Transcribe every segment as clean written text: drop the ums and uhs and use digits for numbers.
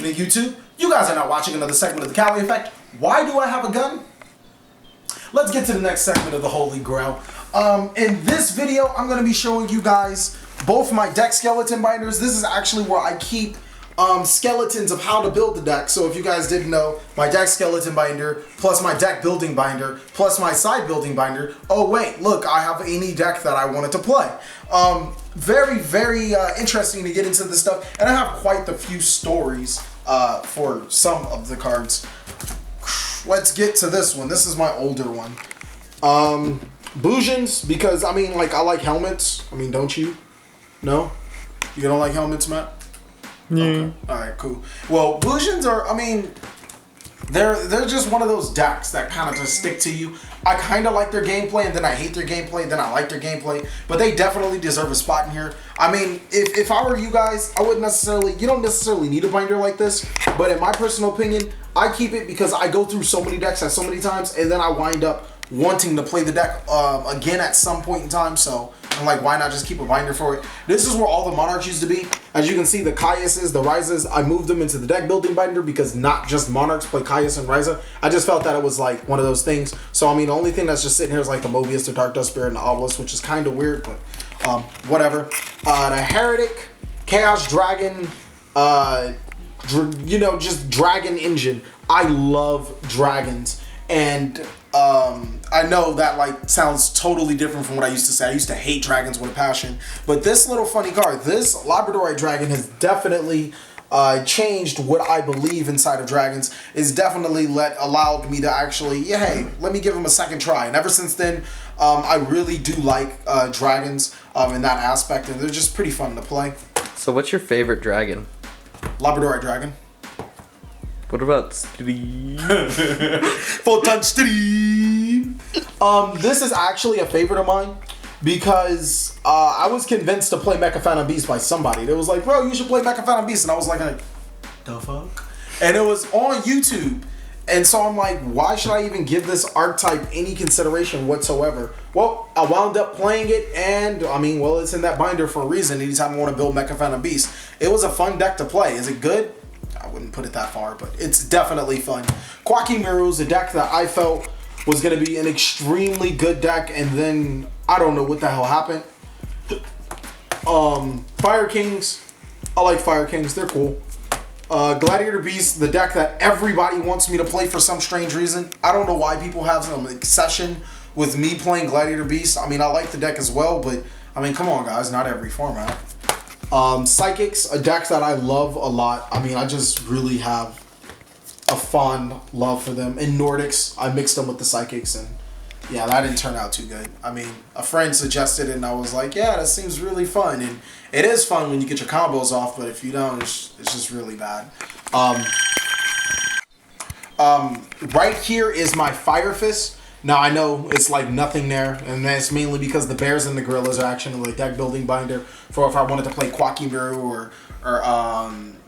evening, YouTube. You guys are now watching another segment of the Cali Effect. Why do I have a gun? Let's get to the next segment of the Holy Grail. In this video, I'm going to be showing you guys both my deck skeleton binders. This is actually where I keep skeletons of how to build the deck. So if you guys didn't know, my deck skeleton binder, plus my deck building binder, plus my side building binder. Oh wait, look, I have any deck that I wanted to play. Very interesting to get into this stuff. And I have quite a few stories for some of the cards. Let's get to this one. This is my older one. Boujins, because I mean, like, I like helmets. I mean, don't you? No? You don't like helmets, Matt? Yeah. Okay. Alright, cool. Well, Boujins are, I mean, they're just one of those decks that kind of just stick to you. I kind of like their gameplay, and then I hate their gameplay, and then I like their gameplay. But they definitely deserve a spot in here. I mean, if I were you guys, I wouldn't necessarily, you don't necessarily need a binder like this. But in my personal opinion, I keep it because I go through so many decks at so many times, and then I wind up wanting to play the deck again at some point in time. So I'm like, why not just keep a binder for it? This is where all the monarchs used to be. As you can see, the Caiuses, the Ryzas, I moved them into the deck building binder because not just monarchs play Caius and Ryza. I just felt that it was like one of those things. So I mean, the only thing that's just sitting here is like the Mobius, the Dark Dust Spirit, and the Obelisk, which is kind of weird, but whatever. The Heretic, Chaos Dragon, you know, just Dragon Engine. I love dragons, and I know that like sounds totally different from what I used to say. I used to hate dragons with a passion, but this little funny card, this Labradorite dragon, has definitely changed what I believe inside of dragons. Is definitely allowed me to actually, yeah, hey, let me give them a second try. And ever since then, I really do like dragons in that aspect, and they're just pretty fun to play. So what's your favorite dragon? Labradorite dragon. What about Steve? Full touch Steve. This is actually a favorite of mine because I was convinced to play Mecha Phantom Beast by somebody. They was like, bro, you should play Mecha Phantom Beast. And I was like, the fuck? And it was on YouTube. And so I'm like, why should I even give this archetype any consideration whatsoever? Well, I wound up playing it, and I mean, well, it's in that binder for a reason. Anytime I want to build Mecha Phantom Beast, it was a fun deck to play. Is it good? I wouldn't put it that far, but it's definitely fun. Quackimiru is a deck that I felt was going to be an extremely good deck, and then I don't know what the hell happened. Fire Kings, I like Fire Kings, they're cool. Gladiator Beast, the deck that everybody wants me to play for some strange reason. I don't know why people have some obsession with me playing Gladiator Beast. I mean, I like the deck as well, but I mean, come on guys, not every format. Psychics, a deck that I love a lot. I mean, I just really have a fond love for them. In Nordics, I mixed them with the Psychics, and yeah, that didn't turn out too good. I mean, a friend suggested it, and I was like, yeah, that seems really fun. And it is fun when you get your combos off, but if you don't, it's just really bad. Right here is my Fire Fist. Now, I know it's like nothing there, and that's mainly because the bears and the gorillas are actually like deck building binder for if I wanted to play Quackimiru or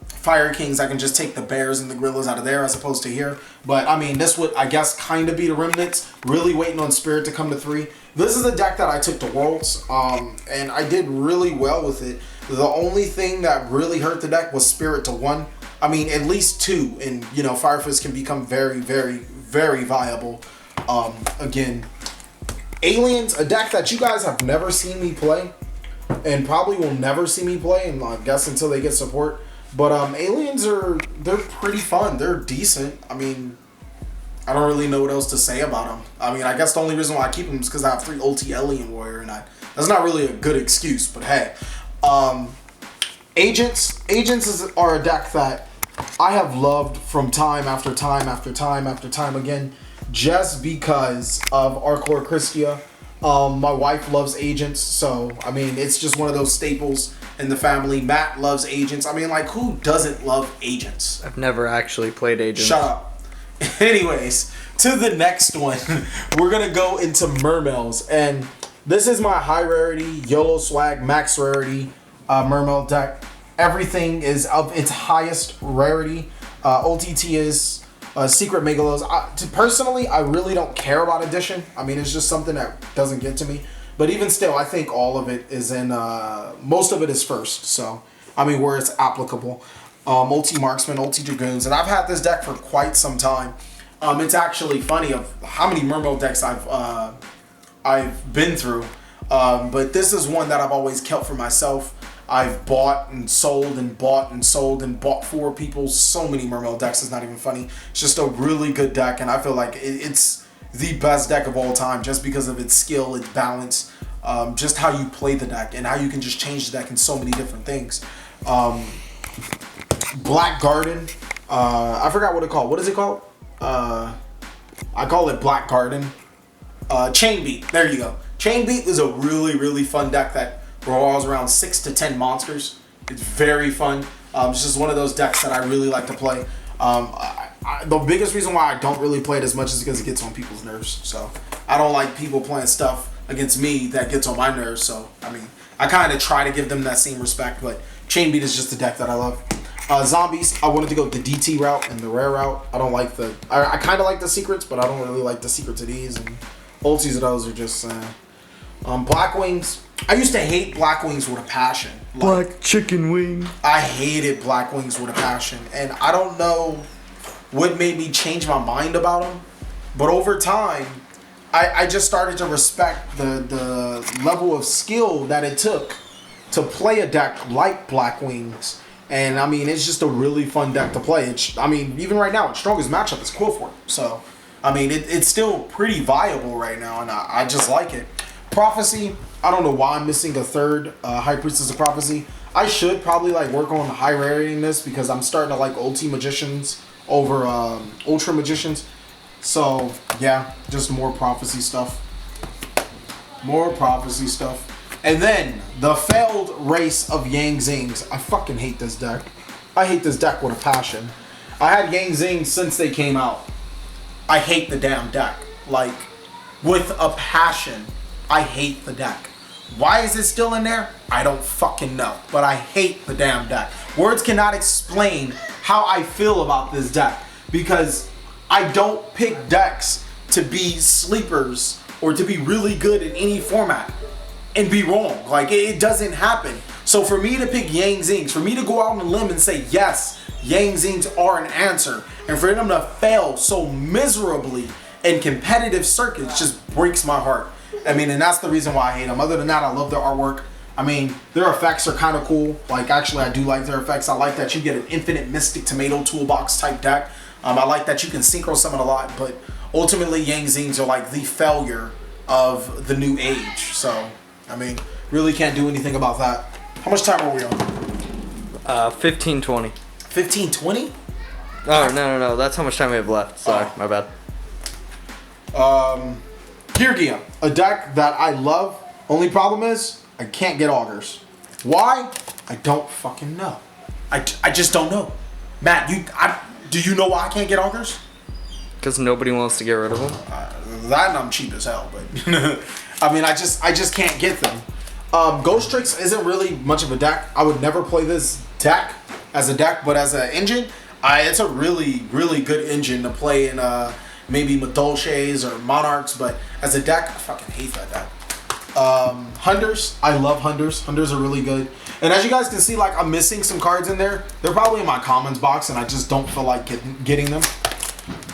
Fire Kings, I can just take the bears and the gorillas out of there as opposed to here. But, I mean, this would, I guess, kind of be the remnants, really waiting on Spirit to come to 3. This is the deck that I took to Worlds, and I did really well with it. The only thing that really hurt the deck was Spirit to 1. I mean, at least 2, and, you know, Fire Fist can become very viable. Again, Aliens, a deck that you guys have never seen me play and probably will never see me play, and I guess until they get support. But Aliens they're pretty fun. They're decent. I mean, I don't really know what else to say about them. I mean, I guess the only reason why I keep them is because I have 3 ulti Alien Warrior, and that's not really a good excuse, but hey. Agents are a deck that I have loved from time after time after time after time again, just because of Arcor Christia. My wife loves Agents, so I mean, it's just one of those staples in the family. Matt loves Agents. I mean, like, who doesn't love Agents? I've never actually played Agents. Shut up. Anyways, to the next one, we're gonna go into Mermails, and this is my high rarity YOLO swag max rarity Mermail deck. Everything is of its highest rarity. OTT is Secret Megalos. Personally, I really don't care about Addition. I mean, it's just something that doesn't get to me. But even still, I think all of it is in, most of it is first. So, I mean, where it's applicable. multi-marksman, multi-dragoons, and I've had this deck for quite some time. It's actually funny of how many Mermaid decks I've been through, but this is one that I've always kept for myself. I've bought and sold and bought and sold and bought for people so many Mermaid decks. It's not even funny. It's just a really good deck, and I feel like it's the best deck of all time just because of its skill, its balance, just how you play the deck and how you can just change the deck in so many different things. Black Garden, I forgot what it's called. What is it called? I call it Black Garden. Chain Beat, there you go. Chain Beat is a really, really fun deck that revolves around 6 to 10 monsters. It's very fun. It's just one of those decks that I really like to play. The biggest reason why I don't really play it as much is because it gets on people's nerves. So I don't like people playing stuff against me that gets on my nerves. So I mean, I kind of try to give them that same respect, but Chain Beat is just a deck that I love. Zombies, I wanted to go the DT route and the rare route. I don't like the... I kind of like the secrets, but I don't really like the secrets of these. And ultis of those are just... Black Wings. I used to hate Black Wings with a passion. Black chicken wing. I hated Black Wings with a passion. And I don't know what made me change my mind about them. But over time, I just started to respect the level of skill that it took to play a deck like Black Wings. And I mean, it's just a really fun deck to play. I mean, even right now, its strongest matchup is Quillform. So, I mean, it's still pretty viable right now, and I just like it. Prophecy, I don't know why I'm missing a third High Priestess of Prophecy. I should probably like work on high raring this because I'm starting to like Ulti Magicians over Ultra Magicians. So, yeah, just more Prophecy stuff. More Prophecy stuff. And then, the failed race of Yang Zings. I fucking hate this deck. I hate this deck with a passion. I had Yang Zings since they came out. I hate the damn deck. Like, with a passion, I hate the deck. Why is it still in there? I don't fucking know. But I hate the damn deck. Words cannot explain how I feel about this deck. Because I don't pick decks to be sleepers or to be really good in any format and be wrong. Like, it doesn't happen. So for me to pick Yang Zings, for me to go out on a limb and say, yes, Yang Zings are an answer, and for them to fail so miserably in competitive circuits just breaks my heart. I mean, and that's the reason why I hate them. Other than that, I love their artwork. I mean, their effects are kind of cool. Like, actually, I do like their effects. I like that you get an infinite Mystic Tomato Toolbox type deck. I like that you can synchro summon a lot, but ultimately, Yang Zings are like the failure of the new age. So, I mean, really can't do anything about that. How much time are we on? 15:20. 15:20? Oh, no. That's how much time we have left. Sorry, my bad. Kirgia, a deck that I love. Only problem is, I can't get Augurs. Why? I don't fucking know. I just don't know. Matt, do you know why I can't get Augurs? Because nobody wants to get rid of them. That and I'm cheap as hell, but... I mean, I just can't get them. Ghost Tricks isn't really much of a deck. I would never play this deck as a deck, but as an engine, it's a really, really good engine to play in maybe Madolches or Monarchs, but as a deck, I fucking hate that deck. Hunters, I love Hunters. Hunters are really good. And as you guys can see, like, I'm missing some cards in there. They're probably in my commons box, and I just don't feel like getting them.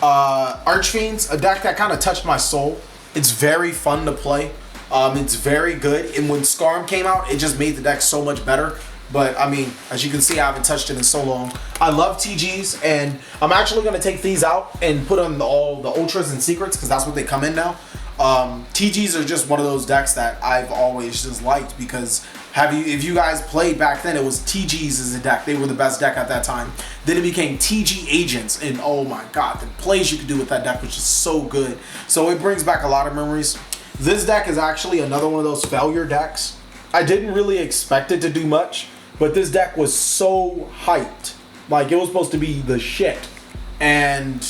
Archfiends, a deck that kind of touched my soul. It's very fun to play. It's very good. And when Skarm came out, it just made the deck so much better. But, I mean, as you can see, I haven't touched it in so long. I love TGs, and I'm actually going to take these out and put on all the Ultras and Secrets, because that's what they come in now. TGs are just one of those decks that I've always just liked, because if you guys played back then, it was TGs as a deck. They were the best deck at that time. Then it became TG Agents, and oh my god, the plays you could do with that deck was just so good. So it brings back a lot of memories. This deck is actually another one of those failure decks. I didn't really expect it to do much, but this deck was so hyped. Like, it was supposed to be the shit. And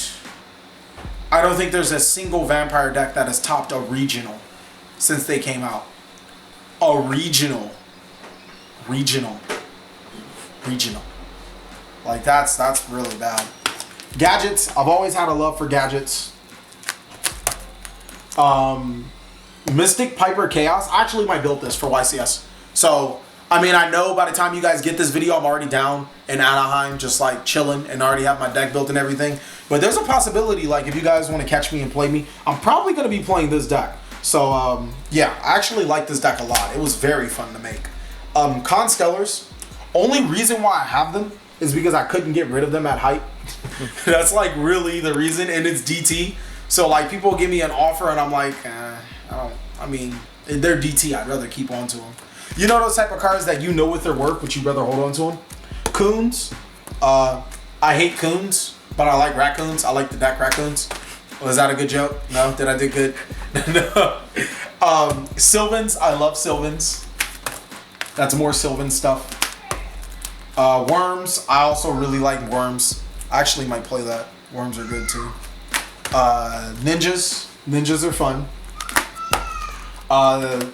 I don't think there's a single vampire deck that has topped a regional since they came out. A regional. Like, that's really bad. Gadgets. I've always had a love for gadgets. Mystic Piper Chaos. I actually might build this for YCS. So, I mean, I know by the time you guys get this video, I'm already down in Anaheim, just like chilling, and already have my deck built and everything. But there's a possibility, like, if you guys want to catch me and play me, I'm probably going to be playing this deck. So, yeah, I actually like this deck a lot. It was very fun to make. Constellars, only reason why I have them is because I couldn't get rid of them at hype. That's, like, really the reason, and it's DT. So, like, people give me an offer, and I'm like, I mean, they're DT. I'd rather keep on to them. You know those type of cards that you know with their work, but you'd rather hold on to them? Coons. I hate coons, but I like raccoons. I like the deck raccoons. Was that a good joke? No? Did I do good? No. Sylvans. I love Sylvans. That's more Sylvan stuff. Worms. I also really like worms. I actually might play that. Worms are good too. Ninjas. Ninjas are fun.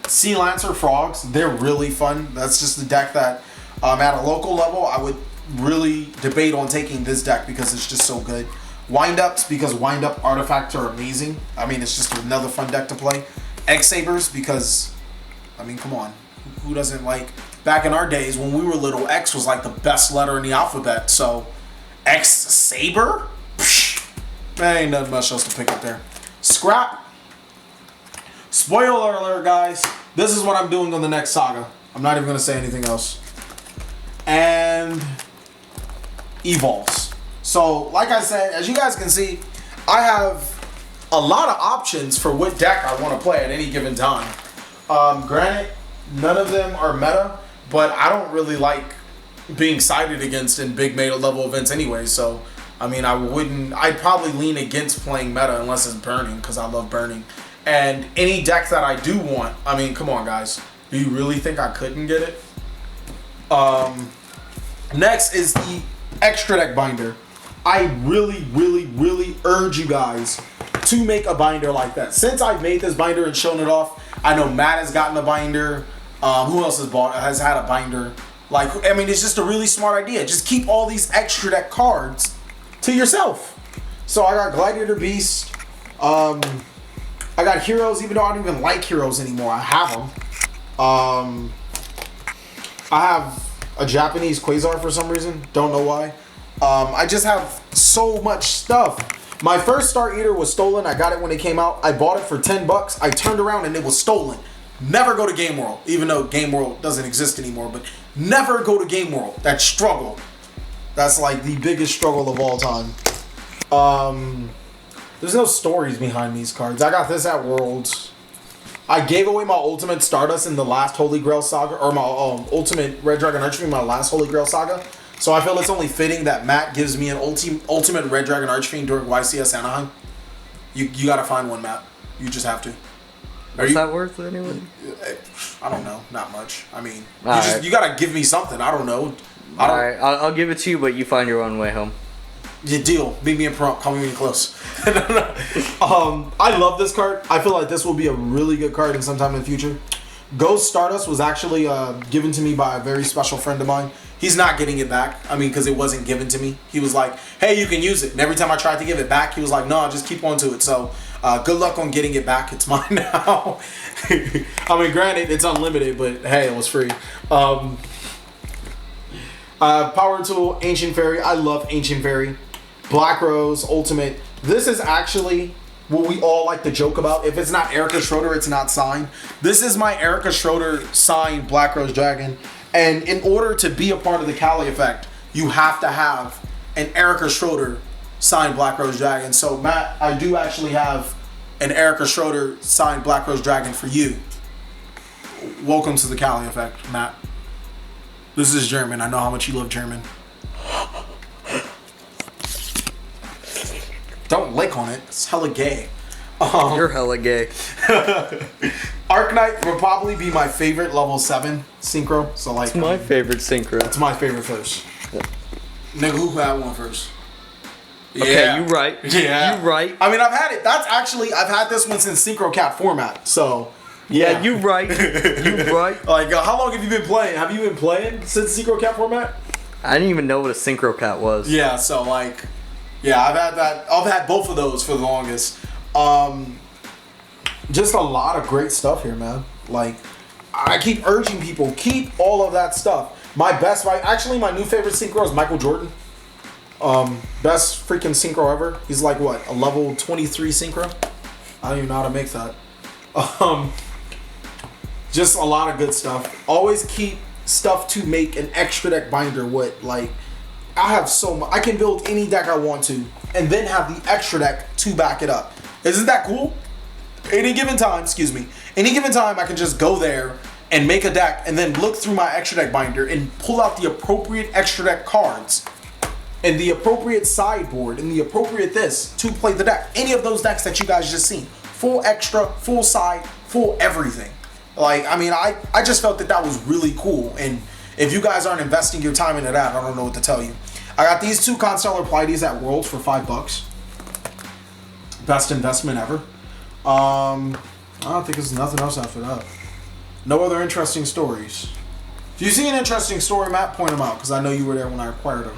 Sea Lancer Frogs, they're really fun. That's just the deck that, at a local level, I would really debate on taking this deck because it's just so good. Wind-Ups, because Wind-Up artifacts are amazing. I mean, it's just another fun deck to play. X-Sabers, because, I mean, come on. Who doesn't like, back in our days when we were little, X was like the best letter in the alphabet. So, X-Saber? There ain't nothing much else to pick up there. Scrap. Spoiler alert, guys. This is what I'm doing on the next saga. I'm not even going to say anything else. And Evolves. So, like I said, as you guys can see, I have a lot of options for what deck I want to play at any given time. Granted, none of them are meta, but I don't really like being sided against in big meta level events anyway. So, I mean, I'd probably lean against playing meta unless it's burning, because I love burning. And any deck that I do want, I mean, come on, guys. Do you really think I couldn't get it? Next is the extra deck binder. I really, really, really urge you guys to make a binder like that. Since I've made this binder and shown it off, I know Matt has gotten a binder. Who else has had a binder? Like, I mean, it's just a really smart idea. Just keep all these extra deck cards to yourself. So I got Gladiator Beast. I got Heroes, even though I don't even like Heroes anymore. I have them. I have a Japanese Quasar for some reason. Don't know why. I just have so much stuff. My first Star Eater was stolen. I got it when it came out. I bought it for $10. I turned around and it was stolen. Never go to Game World, even though Game World doesn't exist anymore. But never go to Game World. That struggle. That's like the biggest struggle of all time. There's no stories behind these cards. I got this at Worlds. I gave away my Ultimate Stardust in the last Holy Grail Saga, or my Ultimate Red Dragon Archery in my last Holy Grail Saga. So I feel it's only fitting that Matt gives me an Ultimate Red Dragon Archery during YCS Anaheim. You gotta find one, Matt. You just have to. What's that worth anyway? I don't know. Not much. I mean, you gotta give me something. I don't know. Alright, I'll give it to you, but you find your own way home. Yeah, deal. Meet me in prompt. Call me when you're close. I love this card. I feel like this will be a really good card in some time in the future. Ghost Stardust was actually given to me by a very special friend of mine. He's not getting it back. I mean, because it wasn't given to me. He was like, hey, you can use it. And every time I tried to give it back, he was like, no, just keep on to it. So good luck on getting it back. It's mine now. I mean, granted, it's unlimited, but hey, it was free. Power Tool, Ancient Fairy. I love Ancient Fairy. Black Rose, Ultimate. This is actually what we all like to joke about. If it's not Erica Schroeder, it's not signed. This is my Erica Schroeder signed Black Rose Dragon. And in order to be a part of the Cali Effect, you have to have an Erica Schroeder signed Black Rose Dragon. So, Matt, I do actually have an Erica Schroeder signed Black Rose Dragon for you. Welcome to the Cali Effect, Matt. This is German. I know how much you love German. Don't lick on it. It's hella gay. You're hella gay. Arknight will probably be my favorite level 7 synchro. So like, it's my favorite synchro. It's my favorite first. Yeah. Nigga, who had one first? Okay, yeah. you right. Yeah. You right. I mean, I've had it. I've had this one since Synchro Cat format. So, yeah, you right. You right. Like, how long have you been playing? Have you been playing since Synchro Cat format? I didn't even know what a Synchro Cat was. Yeah, so like, yeah, I've had that. I've had both of those for the longest. Just a lot of great stuff here, man. Like, I keep urging people, keep all of that stuff. My new favorite synchro is Michael Jordan. Best freaking synchro ever. He's like what, a level 23 synchro? I don't even know how to make that. Just a lot of good stuff. Always keep stuff to make an extra deck binder with. Like, I have so much. I can build any deck I want to, and then have the extra deck to back it up. Isn't that cool? Any given time, I can just go there and make a deck, and then look through my extra deck binder and pull out the appropriate extra deck cards and the appropriate sideboard and the appropriate this to play the deck. Any of those decks that you guys just seen. Full extra, full side, full everything. Like, I mean, I just felt that was really cool. And if you guys aren't investing your time into that, I don't know what to tell you. I got these 2 Constellar Pleiades at Worlds for $5. Best investment ever. I don't think there's nothing else after that. No other interesting stories. If you see an interesting story, Matt, point them out, because I know you were there when I acquired a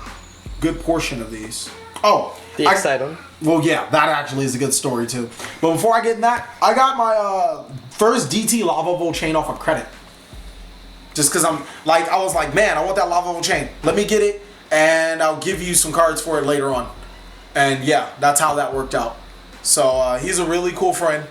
good portion of these. Oh, the exciting. Well, yeah, that actually is a good story too. But before I get in that, I got my first DT Lava Volt chain off of credit. Just because I was like, man, I want that Lava Volt chain. Let me get it, and I'll give you some cards for it later on. And yeah, that's how that worked out. So he's a really cool friend.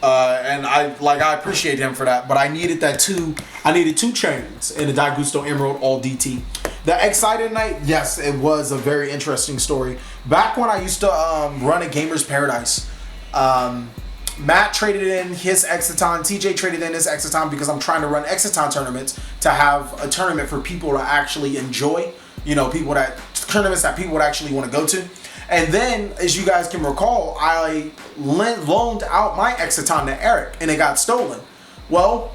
And I appreciate him for that, but I needed I needed 2 chains in a Daigusto Emerald all DT. The Excited Night, yes, it was a very interesting story. Back when I used to run a Gamer's Paradise, Matt traded in his Exiton, TJ traded in his Exiton because I'm trying to run Exiton tournaments to have a tournament for people to actually enjoy, tournaments that people would actually want to go to. And then, as you guys can recall, I loaned out my Exiton to Eric, and it got stolen. Well,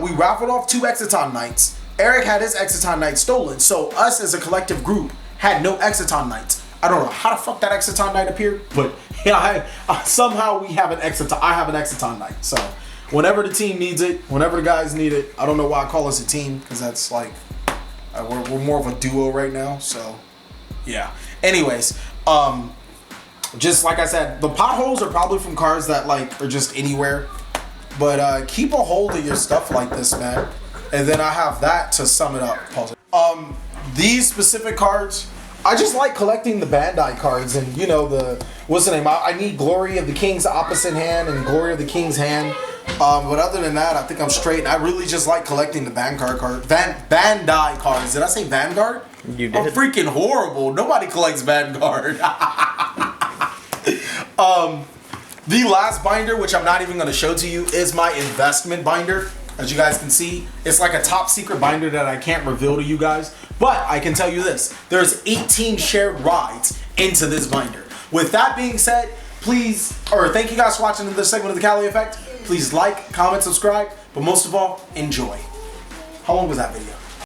we raffled off 2 Exiton nights. Eric had his Exiton night stolen, so us as a collective group had no Exiton nights. I don't know how the fuck that Exiton night appeared, but yeah, somehow we have an Exiton. I have an Exiton night. So whenever the team needs it, whenever the guys need it, I don't know why I call us a team, because that's like we're more of a duo right now. So yeah. Anyways, just like I said, the potholes are probably from cards that are just anywhere. But keep a hold of your stuff like this, man. And then I have that to sum it up. Pause it. These specific cards, I just like collecting the Bandai cards, and what's the name? I need Glory of the King's opposite hand and Glory of the King's hand. But other than that, I think I'm straight. I really just like collecting the Bandai cards. Did I say Vanguard? You did. I'm freaking horrible. Nobody collects Vanguard. The last binder, which I'm not even going to show to you, is my investment binder. As you guys can see, it's like a top secret binder that I can't reveal to you guys. But I can tell you this. There's 18 shared rides into this binder. With that being said, thank you guys for watching this segment of The Cali Effect. Please like, comment, subscribe, but most of all, enjoy. How long was that video?